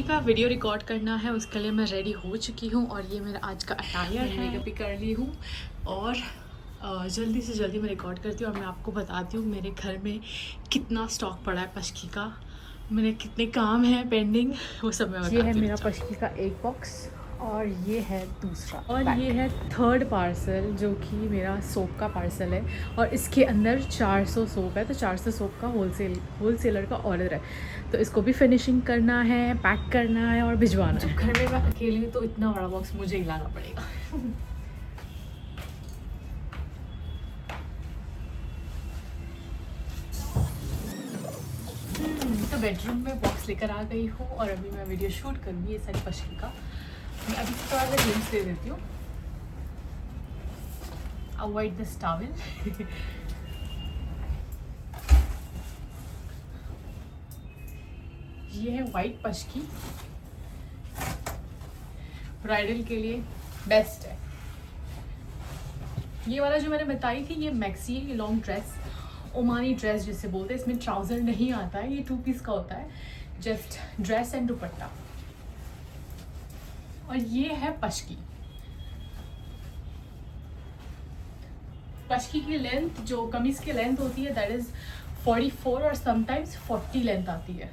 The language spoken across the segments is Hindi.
पशकी का वीडियो रिकॉर्ड करना है, उसके लिए मैं रेडी हो चुकी हूँ और ये मेरा आज का अटायर है। मेकअप भी कर ली हूँ और जल्दी से जल्दी मैं रिकॉर्ड करती हूँ और मैं आपको बताती हूँ मेरे घर में कितना स्टॉक पड़ा है पशकी का, मेरे कितने काम हैं पेंडिंग, वो सब मैं बताती हूँ। ये है मेरा पशकी का एक बॉक्स और ये है दूसरा और ये है थर्ड पार्सल जो कि मेरा सोप का पार्सल है और इसके अंदर 400 सोप है। तो 400 सोप का होलसेलर का ऑर्डर है, तो इसको भी फिनिशिंग करना है, पैक करना है और भिजवाना है। घर में मैं अकेली हूँ तो इतना बड़ा बॉक्स मुझे ही लाना पड़ेगा। तो बेडरूम में बॉक्स लेकर आ गई हूँ और अभी मैं वीडियो शूट करूँगी ये सारी पशकी का। मैं अभी थोड़ा सा ग्लिम्स दे देती हूँ। Avoid this towel. ये है वाइट पशकी, ब्राइडल के लिए बेस्ट है। ये वाला जो मैंने बताई थी ये maxi long dress, Omani dress जिसे बोलते हैं। इसमें ट्राउजर नहीं आता है, ये 2 पीस का होता है, जस्ट ड्रेस एंड दुपट्टा। और ये है पशकी। पशकी की लेंथ जो कमीज की लेंथ होती है दैट इज 44 और समटाइम्स 40 लेंथ आती है।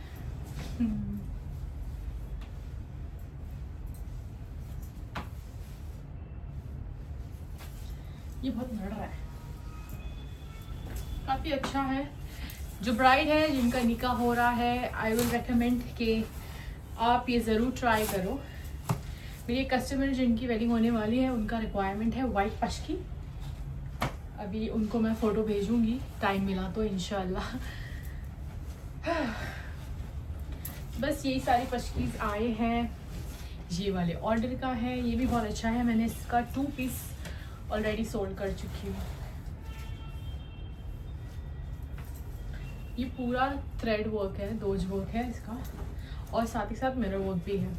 ये बहुत लड़ रहा है, काफ़ी अच्छा है। जो ब्राइड है जिनका निकाह हो रहा है, आई विल रेकमेंड कि आप ये ज़रूर ट्राई करो। मेरे कस्टमर जिनकी वेडिंग होने वाली है उनका रिक्वायरमेंट है वाइट पशकी। अभी उनको मैं फ़ोटो भेजूंगी टाइम मिला तो इंशाल्लाह। बस यही सारी पशकीज आए हैं। ये वाले ऑर्डर का है, ये भी बहुत अच्छा है। मैंने इसका 2 पीस ऑलरेडी सोल्ड कर चुकी हूँ। ये पूरा थ्रेड वर्क है, दोज वर्क है इसका और साथ ही साथ मिरर वर्क भी है।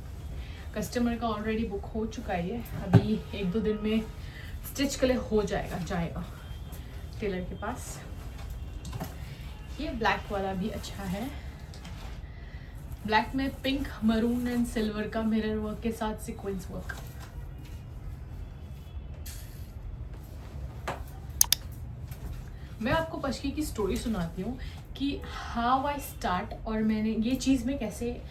कस्टमर का ऑलरेडी बुक हो चुका है ये, अभी 1-2 दिन में स्टिच के लिए हो जाएगा टेलर के पास। ये ब्लैक वाला भी अच्छा है, ब्लैक में पिंक, मरून एंड सिल्वर का मिरर वर्क के साथ सीक्वेंस वर्क। मैं आपको पशकी की स्टोरी सुनाती हूँ कि हाउ आई स्टार्ट और मैंने ये चीज़ में कैसे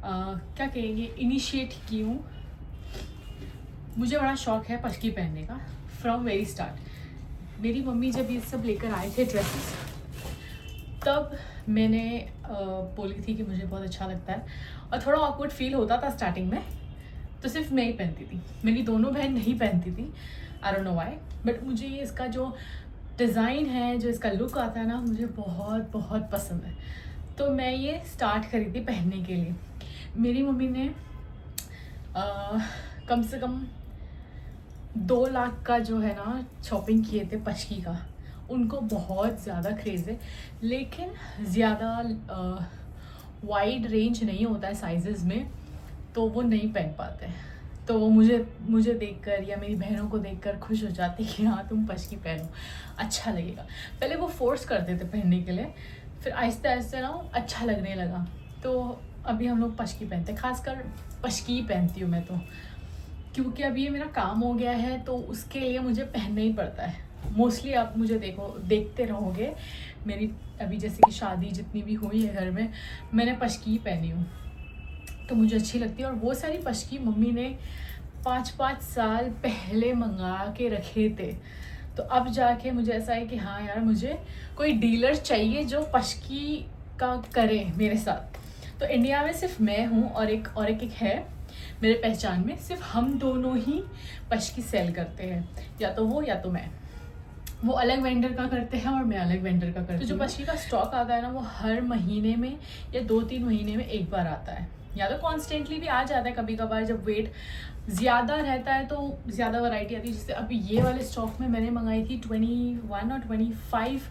क्या कहेंगे इनिशिएट की हूँ। मुझे बड़ा शौक है पशकी पहनने का फ्रॉम वेरी स्टार्ट। मेरी मम्मी जब ये सब लेकर आए थे ड्रेसेस, तब मैंने बोली थी कि मुझे बहुत अच्छा लगता है और थोड़ा ऑकवर्ड फील होता था स्टार्टिंग में, तो सिर्फ मैं ही पहनती थी, मेरी दोनों बहन नहीं पहनती थी। I don't know why, but मुझे ये इसका जो डिज़ाइन है, जो इसका लुक आता है ना, मुझे बहुत बहुत पसंद है। तो मैं ये स्टार्ट करी थी पहनने के लिए। मेरी मम्मी ने कम से कम 2 लाख का जो है ना शॉपिंग किए थे पशकी का। उनको बहुत ज़्यादा क्रेज़ है, लेकिन ज़्यादा वाइड रेंज नहीं होता है साइजेस में, तो वो नहीं पहन पाते। तो वो मुझे देखकर या मेरी बहनों को देखकर खुश हो जाती कि हाँ तुम पशकी पहनो, अच्छा लगेगा। पहले वो फोर्स करते थे पहनने के लिए, फिर आहिस्ते आहिस्ते ना अच्छा लगने लगा। तो अभी हम लोग पशकी पहनते हैं, खासकर पशकी पहनती हूँ मैं तो, क्योंकि अभी ये मेरा काम हो गया है तो उसके लिए मुझे पहनना ही पड़ता है। मोस्टली आप मुझे देखते रहोगे मेरी अभी जैसे कि शादी जितनी भी हुई है घर में, मैंने पशकी पहनी हूँ तो मुझे अच्छी लगती है। और वो सारी पशकी मम्मी ने 5-5 साल पहले मंगा के रखे थे, तो अब जाके मुझे ऐसा है कि हाँ यार मुझे कोई डीलर चाहिए जो पशकी का करे मेरे साथ। तो इंडिया में सिर्फ मैं हूँ और एक है मेरे पहचान में, सिर्फ हम दोनों ही पशकी सेल करते हैं, या तो वो या तो मैं। वो अलग वेंडर का करते हैं और मैं अलग वेंडर का करती हूँ। तो जो पशकी का स्टॉक आता है ना, वो हर महीने में या 2-3 महीने में एक बार आता है, या तो कॉन्स्टेंटली भी आ जाता है कभी कभार जब वेट ज़्यादा रहता है तो ज़्यादा वैरायटी आती है। जैसे अभी ये वाले स्टॉक में मैंने मंगाई थी 21 और 25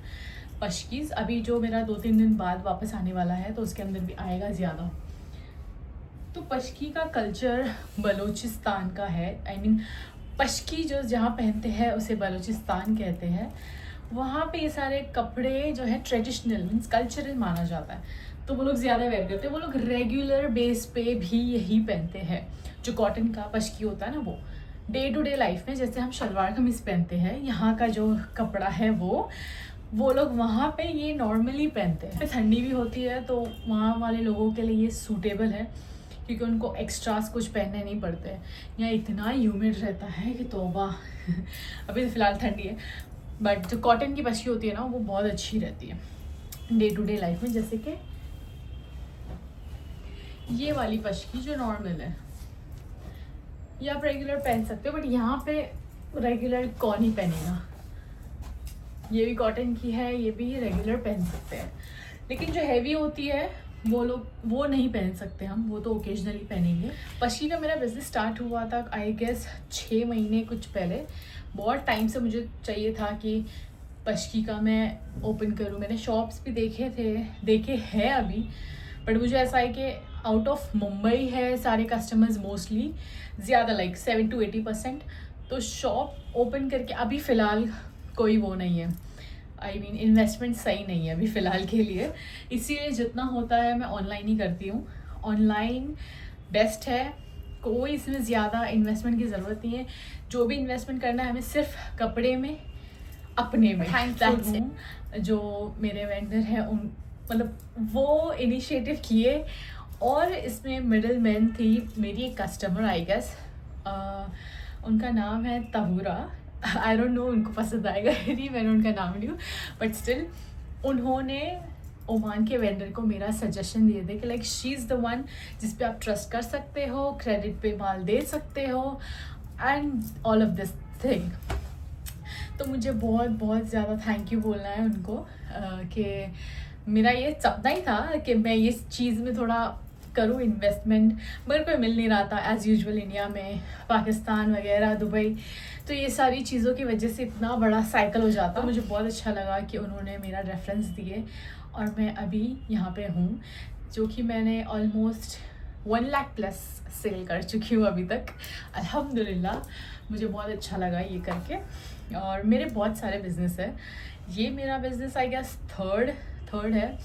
पशकीज़। अभी जो मेरा 2-3 दिन बाद वापस आने वाला है तो उसके अंदर भी आएगा ज़्यादा। तो पशकी का कल्चर बलूचिस्तान का है, आई मीन पशकी जो जहाँ पहनते हैं उसे बलूचिस्तान कहते हैं। वहाँ पे ये सारे कपड़े जो है ट्रेडिशनल मीन्स कल्चरल माना जाता है। तो वो लोग ज़्यादा वेयर करते हैं। वो लोग रेगुलर बेस पे भी यही पहनते हैं, जो कॉटन का पश्की होता है ना, वो डे टू डे लाइफ में जैसे हम शलवार कमीज़ पहनते हैं, यहाँ का जो कपड़ा है वो लोग वहाँ पे ये नॉर्मली पहनते हैं। ठंडी भी होती है तो वहाँ वाले लोगों के लिए ये सूटेबल है, क्योंकि उनको एक्स्ट्रास कुछ पहनने नहीं पड़ते हैं। यहाँ इतना ह्यूमिड रहता है कि तौबा अभी तो फ़िलहाल ठंडी है, बट जो कॉटन की पश्की होती है ना, वो बहुत अच्छी रहती है डे टू डे लाइफ में। जैसे कि ये वाली पश्की जो नॉर्मल है, ये आप रेगुलर पहन सकते हो, बट यहाँ पे रेगुलर कौन ही पहनेगा। ये भी कॉटन की है, ये भी रेगुलर पहन सकते हैं, लेकिन जो हैवी होती है वो लोग वो नहीं पहन सकते हम, वो तो ओकेजनली पहनेंगे। पश्की का मेरा बिज़नेस स्टार्ट हुआ था आई गेस 6 महीने कुछ पहले। बहुत टाइम से मुझे चाहिए था कि पश्की का मैं ओपन करूँ। मैंने शॉप्स भी देखे हैं अभी, बट मुझे ऐसा है कि आउट ऑफ मुंबई है सारे कस्टमर्स मोस्टली, ज़्यादा लाइक 7 to 80%। तो शॉप ओपन करके अभी फ़िलहाल कोई वो नहीं है, आई मीन इन्वेस्टमेंट सही नहीं है अभी फ़िलहाल के लिए, इसीलिए जितना होता है मैं ऑनलाइन ही करती हूँ। ऑनलाइन बेस्ट है, कोई इसमें ज़्यादा इन्वेस्टमेंट की ज़रूरत नहीं है। जो भी इन्वेस्टमेंट करना है हमें सिर्फ कपड़े में, अपने में। थैंक्स हूँ जो मेरे वेंडर हैं, उन मतलब वो इनिशिएटिव किए, और इसमें मिडल मैन थी मेरी एक कस्टमर आई गेस, उनका नाम है तहूरा। आई डोंट नो उनको पसंद आएगा नहीं, मैंने उनका नाम लिया, बट स्टिल उन्होंने ओमान के वेंडर को मेरा सजेशन दिए थे कि like she is the one जिस पे आप ट्रस्ट कर सकते हो, क्रेडिट पे माल दे सकते हो, and all of this thing. तो मुझे बहुत बहुत ज़्यादा थैंक यू बोलना है उनको कि मेरा ये सपना ही था कि मैं ये चीज़ में थोड़ा करूँ इन्वेस्टमेंट, मगर कोई मिल नहीं रहा था एज़ यूजुअल। इंडिया में, पाकिस्तान वगैरह, दुबई, तो ये सारी चीज़ों की वजह से इतना बड़ा साइकिल हो जाता। मुझे बहुत अच्छा लगा कि उन्होंने मेरा रेफरेंस दिए, और मैं अभी यहाँ पे हूँ, जो कि मैंने ऑलमोस्ट 1 लाख प्लस सेल कर चुकी हूँ अभी तक, अल्हम्दुलिल्लाह। मुझे बहुत अच्छा लगा ये करके। और मेरे बहुत सारे बिज़नेस है, ये मेरा बिज़नेस आई गेस थर्ड है।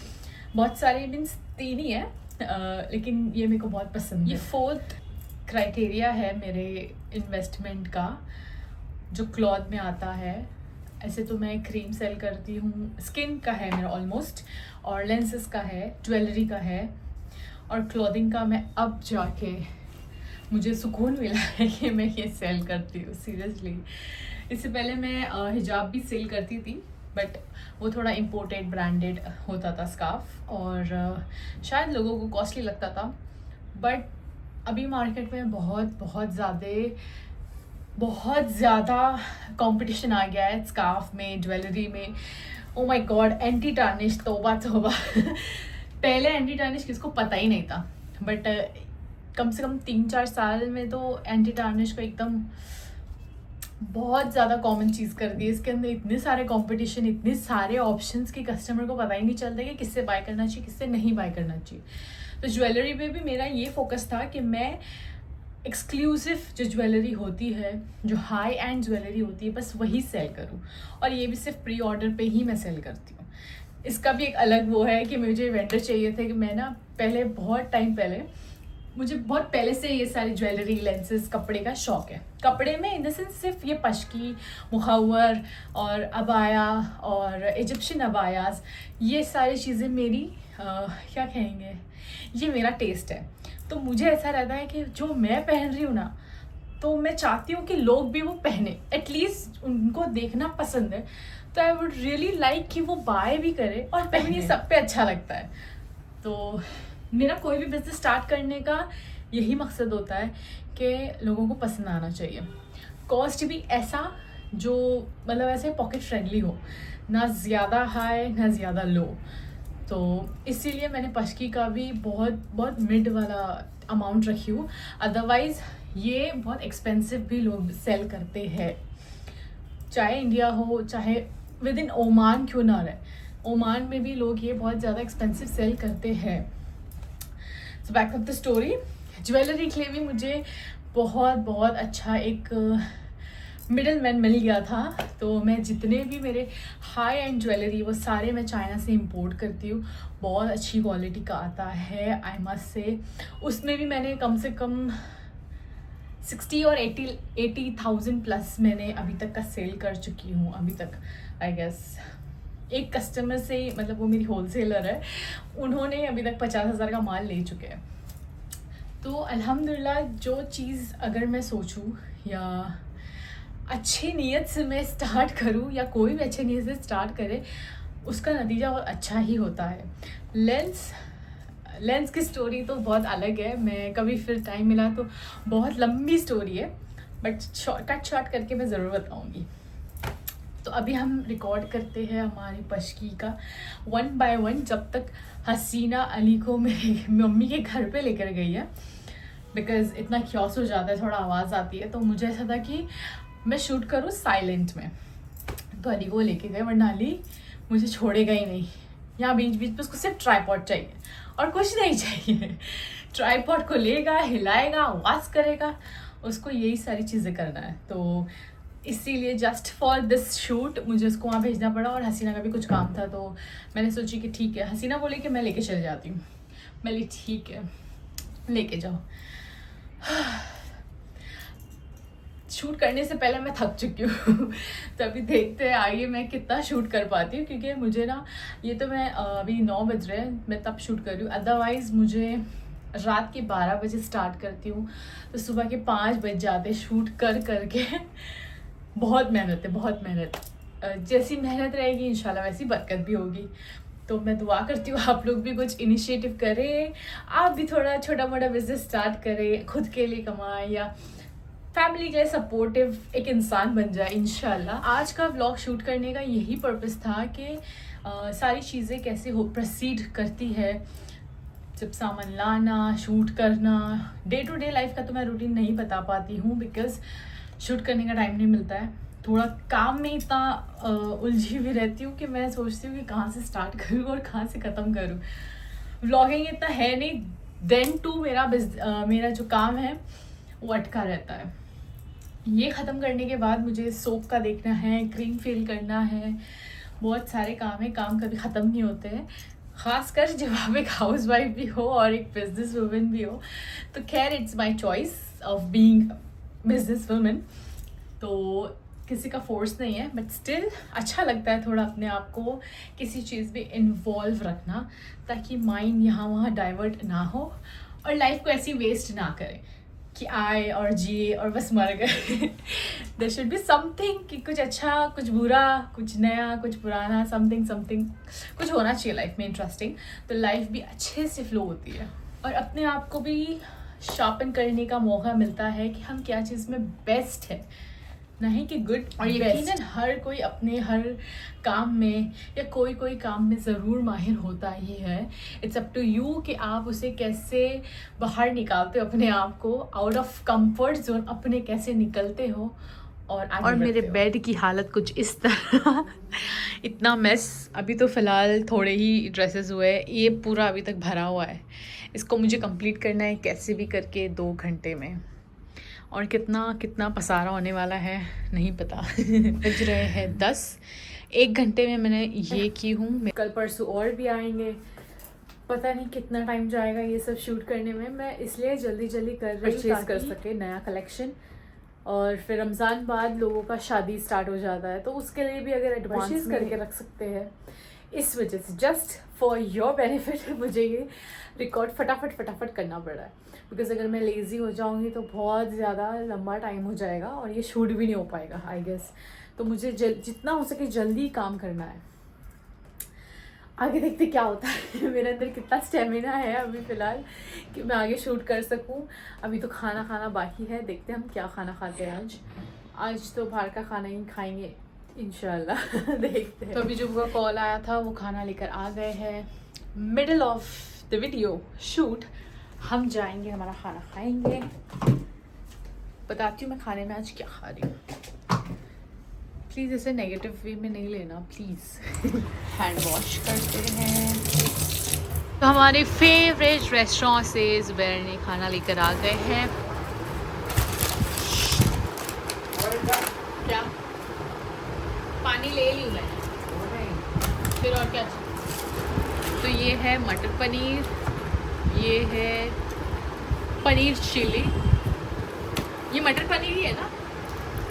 बहुत सारे मीन्स 3 ही है, लेकिन ये मेरे को बहुत पसंद है। ये 4th क्राइटेरिया है मेरे इन्वेस्टमेंट का, जो क्लॉथ में आता है। ऐसे तो मैं क्रीम सेल करती हूँ, स्किन का है मेरा ऑलमोस्ट, और लेंसेज का है, ज्वेलरी का है, और क्लॉथिंग का मैं अब जाके मुझे सुकून मिला है कि मैं ये सेल करती हूँ सीरियसली। इससे पहले मैं हिजाब भी सेल करती थी, बट वो थोड़ा इम्पोर्टेड ब्रांडेड होता था स्कार्फ, और शायद लोगों को कॉस्टली लगता था। बट अभी मार्केट में बहुत ज़्यादा कंपटीशन आ गया है स्कार्फ में, ज्वेलरी में। Oh my God, anti tarnish, तौबा पहले एंटी टार्निश किसको पता ही नहीं था, बट कम से कम 3-4 साल में तो एंटी टार्निश को एकदम बहुत ज़्यादा कॉमन चीज़ कर दी है। इसके अंदर इतने सारे कंपटीशन, इतने सारे ऑप्शंस कि कस्टमर को पता ही नहीं चलता कि किससे बाय करना चाहिए, किससे नहीं बाय करना चाहिए। तो ज्वेलरी पे भी मेरा ये फोकस था कि मैं एक्सक्लूसिव जो ज्वेलरी होती है, जो हाई एंड ज्वेलरी होती है, बस वही सेल करूँ, और ये भी सिर्फ प्री ऑर्डर पे ही मैं सेल करती हूँ। इसका भी एक अलग वो है कि मुझे वेंडर चाहिए थे कि मैं ना पहले बहुत टाइम पहले, मुझे बहुत पहले से ये सारी ज्वेलरी, लेंसेज, कपड़े का शौक है। कपड़े में इन द सेंस सिर्फ ये पश्की, मुखव्वर और अबाया और इजिप्शियन अबायास, ये सारी चीज़ें मेरी क्या कहेंगे, ये मेरा टेस्ट है। तो मुझे ऐसा रहता है कि जो मैं पहन रही हूँ ना, तो मैं चाहती हूँ कि लोग भी वो पहने, एटलीस्ट उनको देखना पसंद है, तो आई वुड रियली लाइक कि वो बाय भी करे और पहने। सब पे अच्छा लगता है। तो मेरा कोई भी बिज़नेस स्टार्ट करने का यही मकसद होता है कि लोगों को पसंद आना चाहिए। कॉस्ट भी ऐसा जो मतलब ऐसे पॉकेट फ्रेंडली हो, ना ज़्यादा हाई ना ज़्यादा लो। तो इसीलिए मैंने पश्की का भी बहुत मिड वाला अमाउंट रखी हूँ। अदरवाइज़ ये बहुत एक्सपेंसिव भी लोग सेल करते हैं, चाहे इंडिया हो चाहे विद इन ओमान क्यों ना रहे, ओमान में भी लोग ये बहुत ज़्यादा एक्सपेंसिव सेल करते हैं। So back of the story, jewellery के लिए भी मुझे बहुत अच्छा एक मिडल मैन मिल गया था। तो मैं जितने भी मेरे हाई एंड ज्वेलरी वो सारे मैं चाइना से इंपोर्ट करती हूँ। बहुत अच्छी क्वालिटी का आता है, आई मस्ट से। उसमें भी मैंने कम से कम 60 और 80,000 प्लस मैंने अभी तक का सेल कर चुकी हूँ अभी तक, आई गेस। एक कस्टमर से, मतलब वो मेरी होलसेलर है, उन्होंने अभी तक 50,000 का माल ले चुके हैं। तो अल्हम्दुलिल्लाह, जो चीज़ अगर मैं सोचूं या अच्छी नीयत से मैं स्टार्ट करूं या कोई भी अच्छी नीयत से स्टार्ट करे, उसका नतीजा बहुत अच्छा ही होता है। लेंस की स्टोरी तो बहुत अलग है, मैं कभी फिर टाइम मिला तो बहुत लंबी स्टोरी है, बट शॉर्ट करके मैं ज़रूर बताऊंगी। तो अभी हम रिकॉर्ड करते हैं हमारी पशकी का 1 by 1, जब तक हसीना अली को मेरी मम्मी के घर पे लेकर गई है। बिकॉज़ इतना क्योस हो जाता है, थोड़ा आवाज़ आती है, तो मुझे ऐसा था कि मैं शूट करूँ साइलेंट में। तो अली को लेके गए, वरना अली मुझे छोड़ेगा ही नहीं। यहाँ बीच बीच पे उसको सिर्फ ट्राईपॉड चाहिए और कुछ नहीं चाहिए। ट्राईपॉड को लेगा, हिलाएगा, आवाज़ करेगा, उसको यही सारी चीज़ें करना है। तो इसीलिए जस्ट फॉर दिस शूट मुझे उसको वहाँ भेजना पड़ा, और हसीना का भी कुछ काम था। तो मैंने सोची कि ठीक है, हसीना बोले कि मैं लेके चल जाती हूँ। मैं ली ठीक है, लेके जाओ। शूट करने से पहले मैं थक चुकी हूँ। तो अभी देखते हैं आगे मैं कितना शूट कर पाती हूँ, क्योंकि मुझे ना, ये तो मैं अभी 9 बज रहे हैं, मैं तब शूट कर रही हूँ। अदरवाइज़ मुझे रात के 12 बजे स्टार्ट करती हूँ, तो सुबह के 5 बज जाते शूट कर करके। बहुत मेहनत है, बहुत मेहनत। जैसी मेहनत रहेगी इंशाल्लाह वैसी बरकत भी होगी। तो मैं दुआ करती हूँ आप लोग भी कुछ इनिशिएटिव करें, आप भी थोड़ा छोटा मोटा बिजनेस स्टार्ट करें, खुद के लिए कमाएं या फैमिली के लिए सपोर्टिव एक इंसान बन जाए इंशाल्लाह। आज का व्लॉग शूट करने का यही पर्पस था कि सारी चीज़ें कैसे हो प्रोसीड करती है, जब सामान लाना, शूट करना। डे टू डे लाइफ का तो मैं रूटीन नहीं बता पाती हूँ, बिकॉज़ शूट करने का टाइम नहीं मिलता है। थोड़ा काम में इतना उलझी हुई रहती हूँ कि मैं सोचती हूँ कि कहाँ से स्टार्ट करूँ और कहाँ से ख़त्म करूँ। व्लॉगिंग इतना है नहीं, देन टू मेरा जो काम है वो अटका रहता है। ये ख़त्म करने के बाद मुझे सोप का देखना है, क्रीम फिल करना है, बहुत सारे काम है। काम कभी ख़त्म नहीं होते हैं, ख़ासकर जब आप एक हाउस वाइफ भी हो और एक बिजनेस वूमेन भी हो। तो खैर, it's my choice of being business women, तो किसी का फोर्स नहीं है, बट स्टिल अच्छा लगता है थोड़ा अपने आप को किसी चीज़ में इन्वॉल्व रखना, ताकि माइंड यहाँ वहाँ डाइवर्ट ना हो और लाइफ को ऐसी वेस्ट ना करे कि आए और जिए और बस मर गए। देयर शुड बी समथिंग, कि कुछ अच्छा, कुछ बुरा, कुछ नया, कुछ पुराना, समथिंग कुछ होना चाहिए लाइफ में इंटरेस्टिंग। तो लाइफ भी अच्छे से फ्लो होती है और अपने आप को भी शार्पन करने का मौका मिलता है कि हम क्या चीज़ में बेस्ट है, नहीं कि गुड। और यकीनन हर कोई अपने हर काम में या कोई काम में ज़रूर माहिर होता ही है। इट्स अप टू यू कि आप उसे कैसे बाहर निकालते हो, अपने आप को आउट ऑफ कंफर्ट जोन अपने कैसे निकलते हो और मेरे बेड की हालत कुछ इस तरह। इतना मेस। अभी तो फ़िलहाल थोड़े ही ड्रेसेस हुए हैं, ये पूरा अभी तक भरा हुआ है। इसको मुझे कंप्लीट करना है कैसे भी करके 2 घंटे में, और कितना पसारा होने वाला है नहीं पता। बज रहे हैं 10, 1 घंटे में मैंने ये की हूँ। कल परसों और भी आएंगे, पता नहीं कितना टाइम जाएगा ये सब शूट करने में। मैं इसलिए जल्दी कर रही हूँ ताकि कर सके नया कलेक्शन, और फिर रमज़ान बाद लोगों का शादी स्टार्ट हो जाता है, तो उसके लिए भी अगर एडवांस करके रख सकते हैं। इस वजह से जस्ट फॉर योर बेनिफिट मुझे ये रिकॉर्ड फटाफट करना पड़ रहा है, बिकॉज़ अगर मैं लेज़ी हो जाऊँगी तो बहुत ज़्यादा लंबा टाइम हो जाएगा और ये शूट भी नहीं हो पाएगा आई गेस। तो मुझे जितना हो सके जल्दी काम करना है। आगे देखते क्या होता है, मेरे अंदर कितना स्टेमिना है अभी फ़िलहाल कि मैं आगे शूट कर सकूं। अभी तो खाना बाकी है, देखते हैं हम क्या खाना खाते हैं आज तो बाहर का खाना ही खाएंगे इंशाल्लाह। देखते हैं। तो अभी जो उनका कॉल आया था वो खाना लेकर आ गए हैं। Middle of the video shoot हम जाएंगे, हमारा खाना खाएंगे। बताती हूँ मैं खाने में आज क्या खा रही हूँ। प्लीज़ इसे नेगेटिव वे में नहीं लेना प्लीज़। हैंड वॉश करते हैं। तो हमारे फेवरेट रेस्टोरेंट से ज़ुबैर ने खाना लेकर आ गए हैं। है मटर पनीर, ये है पनीर चिली, ये मटर पनीर ही है ना,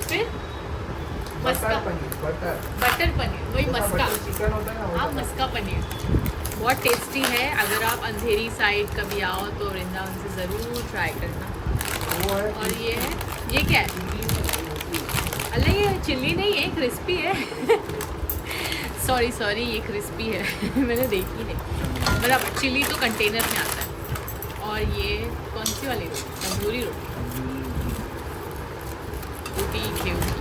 फिर मस्का बटर पनीर, वही मस्का, हाँ मस्का पनीर बहुत टेस्टी है। अगर आप अंधेरी साइड कभी आओ तो वृंदावन से ज़रूर ट्राई करना। और ये है, ये क्या है? अल्लाह ये चिल्ली नहीं है, क्रिस्पी है। सॉरी ये क्रिस्पी है। मैंने देखी नहीं, मतलब चिल्ली तो कंटेनर में आता है। और ये कौन सी वाली रोटी? तंदूरी रोटी घेऊ की।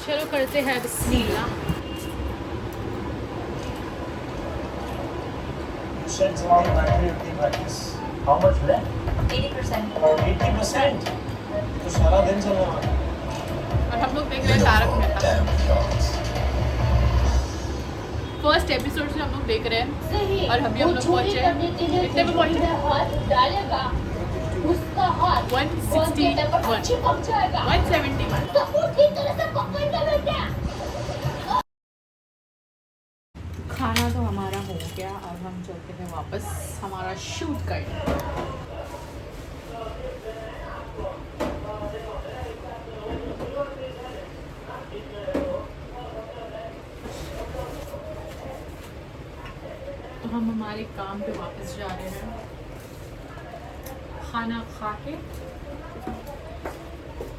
चलो करते हैं बिस्मिल्लाह। How much left? 80%. 80%? तो सारा दिन चलने वाला। और हम लोग देख रहे हैं तारक मेहता। फर्स्ट एपिसोड से हम लोग देख रहे हैं और अभी हम लोग पहुंचे हैं, कितने पे पहुंचे? 171। खाना तो हमारा हो गया, अब हम चलते हैं वापस हमारा शूट करने। तो हम हमारे काम पे वापस जा रहे हैं। खाना खा के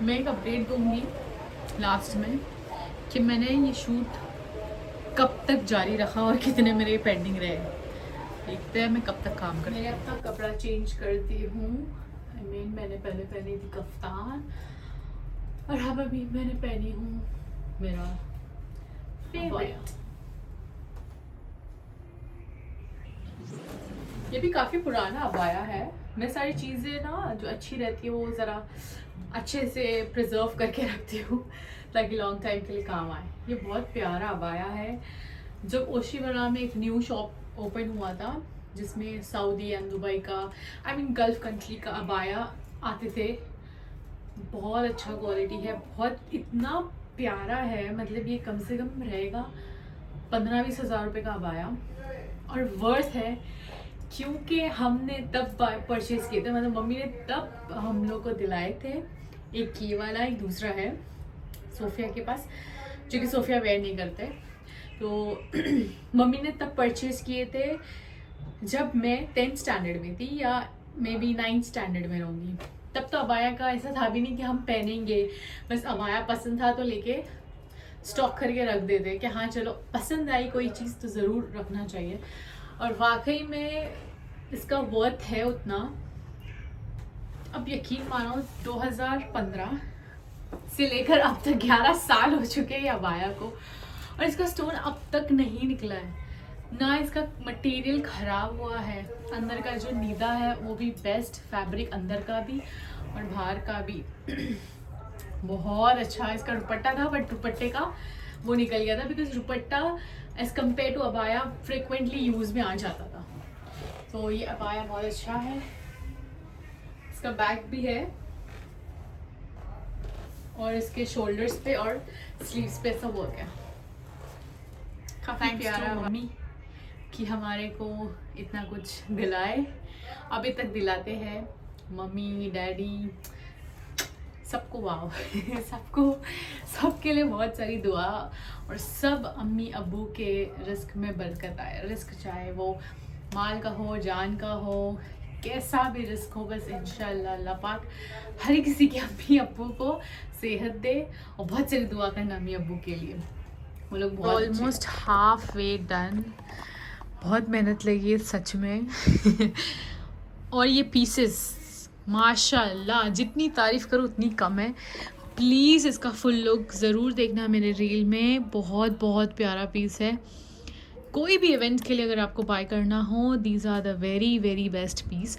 मैं एक अपडेट दूंगी लास्ट में कि मैंने ये शूट कब तक जारी रखा और कितने मेरे पेंडिंग रहे। देखते हैं मैं कब तक काम कर। मैं अपना कपड़ा चेंज करती हूँ। मैंने पहले पहनी थी कफ्तान और अब अभी मैंने पहनी हूँ मेरा फेवरेट। ये भी काफ़ी पुराना अबाया है। मैं सारी चीज़ें ना जो अच्छी रहती है वो ज़रा अच्छे से प्रिजर्व करके रखती हूँ ताकि लॉन्ग टाइम के लिए काम आए। ये बहुत प्यारा अबाया है। जब ओशीवाड़ा में एक न्यू शॉप ओपन हुआ था जिसमें सऊदी एंड दुबई का गल्फ कंट्री का अबाया आते थे, बहुत अच्छा क्वालिटी है, बहुत इतना प्यारा है। मतलब ये कम से कम रहेगा 15-20 हज़ार रुपये का अबाया और वर्थ है क्योंकि हमने तब परचेज़ किए थे। मतलब मम्मी ने तब हम लोग को दिलाए थे। एक ये वाला, एक दूसरा है सोफिया के पास, जो कि सोफिया वेयर नहीं करते। तो मम्मी ने तब परचेज़ किए थे जब मैं 10th स्टैंडर्ड में थी या मे बी 9th स्टैंडर्ड में रहूँगी। तब तो अबाया का ऐसा था भी नहीं कि हम पहनेंगे, बस अबाया पसंद था तो लेके स्टॉक करके रख देते कि हाँ चलो पसंद आई कोई चीज़ तो ज़रूर रखना चाहिए। और वाकई में इसका वर्थ है उतना। अब यकीन मानो 2015 से लेकर अब तक 11 साल हो चुके हैं अबाया को और इसका स्टोन अब तक नहीं निकला है ना। इसका मटेरियल ख़राब हुआ है, अंदर का जो नीदा है वो भी बेस्ट फैब्रिक, अंदर का भी और बाहर का भी बहुत अच्छा। इसका दुपट्टा था बट दुपट्टे का वो निकल गया था because dupatta as compare to अबाया फ्रिक्वेंटली यूज़ में आ जाता था। तो ये अबाया बहुत अच्छा है। इसका बैक भी है और इसके शोल्डर्स पे और स्लीव्स पे ऐसा वर्क है। काफ़ी प्यारा मम्मी कि हमारे को इतना कुछ दिलाए, अभी तक दिलाते हैं। मम्मी डैडी सबको वाह सबके लिए बहुत सारी दुआ और सब अम्मी अब्बू के रिस्क में बरकत आए। रिस्क चाहे वो माल का हो, जान का हो, कैसा भी रिस्क हो, बस इंशाल्लाह अल्लाह पाक हर किसी के अम्मी अब्बू को सेहत दे और बहुत सारी दुआ करना अम्मी अब्बू के लिए। वो लोग बहुत ऑलमोस्ट हाफ वे डन। बहुत मेहनत लगी है सच में। और ये पीसेस माशाल्लाह जितनी तारीफ़ करो उतनी कम है। प्लीज़ इसका फुल लुक ज़रूर देखना मेरे रील में, बहुत बहुत प्यारा पीस है। कोई भी इवेंट के लिए अगर आपको बाय करना हो, these are the very very best piece.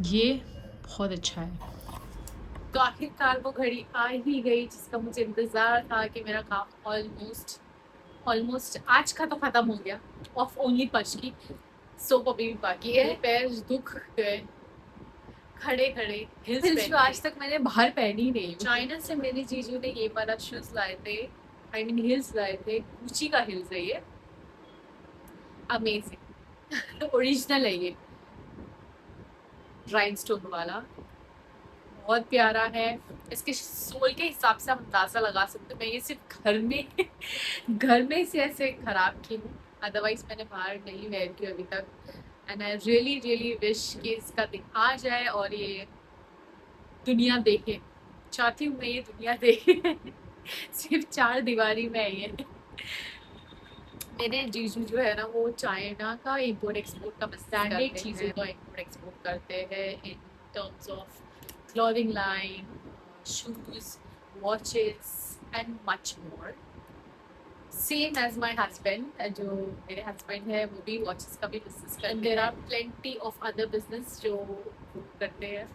ये बहुत अच्छा है। तो आखिरकार वो घड़ी आ ही गई जिसका मुझे इंतज़ार था कि मेरा काम ऑलमोस्ट आज का तो ख़त्म हो गया, ऑफ ओनली पच की सोप अभी भी बाकी है। पैर दुख गए खड़े खड़े। हिल्स आज तक मैंने बाहर पहनी नहीं। चाइना से मेरी जीजू ने ये वाला शूज़ लाए थे, हिल्स लाए थे, गुची का हिल्स है ये, अमेजिंग। ओरिजिनल है ये, राइनस्टोन वाला, बहुत प्यारा है। इसके सोल के हिसाब से हम अंदाजा लगा सकते हैं। मैं ये सिर्फ घर में घर में से ऐसे खराब की हूँ, अदरवाइज मैंने बाहर नहीं वेयर की अभी तक। And I really really wish कि इसका दिखा जाए और ये दुनिया देखे। चाहती हूँ मैं ये दुनिया देखे सिर्फ 4 दीवारी में है ये। मेरे जीजू जो है ना वो चाइना का इम्पोर्ट एक्सपोर्ट का ब्रांडेड चीज़ों का इम्पोर्ट एक्सपोर्ट करते हैं in terms of clothing line, shoes, watches and much more. Same as my husband, जो मेरे हस्बैंड है वो भी वॉचेस का भी बिजनेस करते हैं। There are plenty of other business जो करते हैं।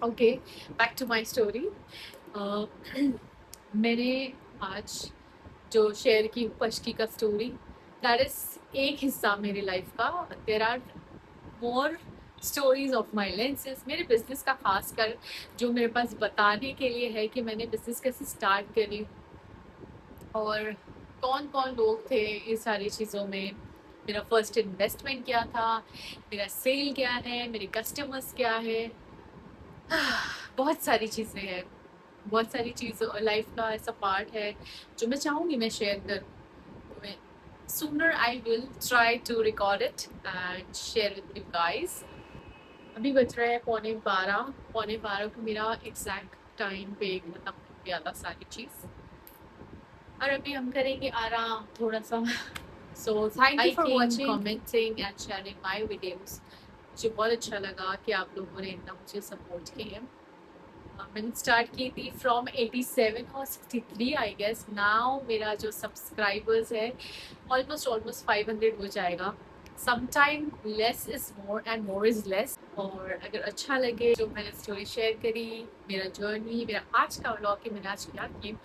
Okay, back to my story. मैंने आज जो शेयर की पशकी का स्टोरी, दैट इज एक हिस्सा मेरी लाइफ का। There are more stories of my lenses, मेरे बिजनेस का खास कर जो मेरे पास बताने के लिए है कि मैंने बिजनेस कैसे स्टार्ट करी और कौन कौन लोग थे इस सारी चीज़ों में, मेरा फर्स्ट इन्वेस्टमेंट क्या था, मेरा सेल क्या है, मेरे कस्टमर्स क्या है। बहुत सारी चीज़ें हैं, बहुत सारी चीज़ लाइफ का ऐसा पार्ट है जो मैं चाहूँगी मैं शेयर करूँ। Sooner I will try to record it and share with you guys. अभी बज रहे हैं 12:15, 12:15 को मेरा एग्जैक्ट टाइम पे खत्म हो गया था सारी चीज़ और अभी हम करेंगे आराम थोड़ा सा। So thank you for watching, commenting and sharing my videos. मुझे बहुत अच्छा लगा कि आप लोगों ने इतना मुझे सपोर्ट किया। मैंने स्टार्ट की थी फ्रॉम 87 और 63 आई गेस। नाउ मेरा जो सब्सक्राइबर्स है ऑलमोस्ट 500 हो जाएगा। Sometime less is more and more is less. और अगर अच्छा लगे जो मैंने स्टोरी शेयर करी, मेरा जर्नी, मेरा आज का व्लॉग कि मैंने आज क्या किया,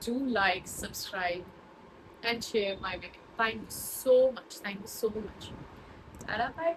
do like, subscribe and share my video. Thank you so much, thank you so much. Bye bye.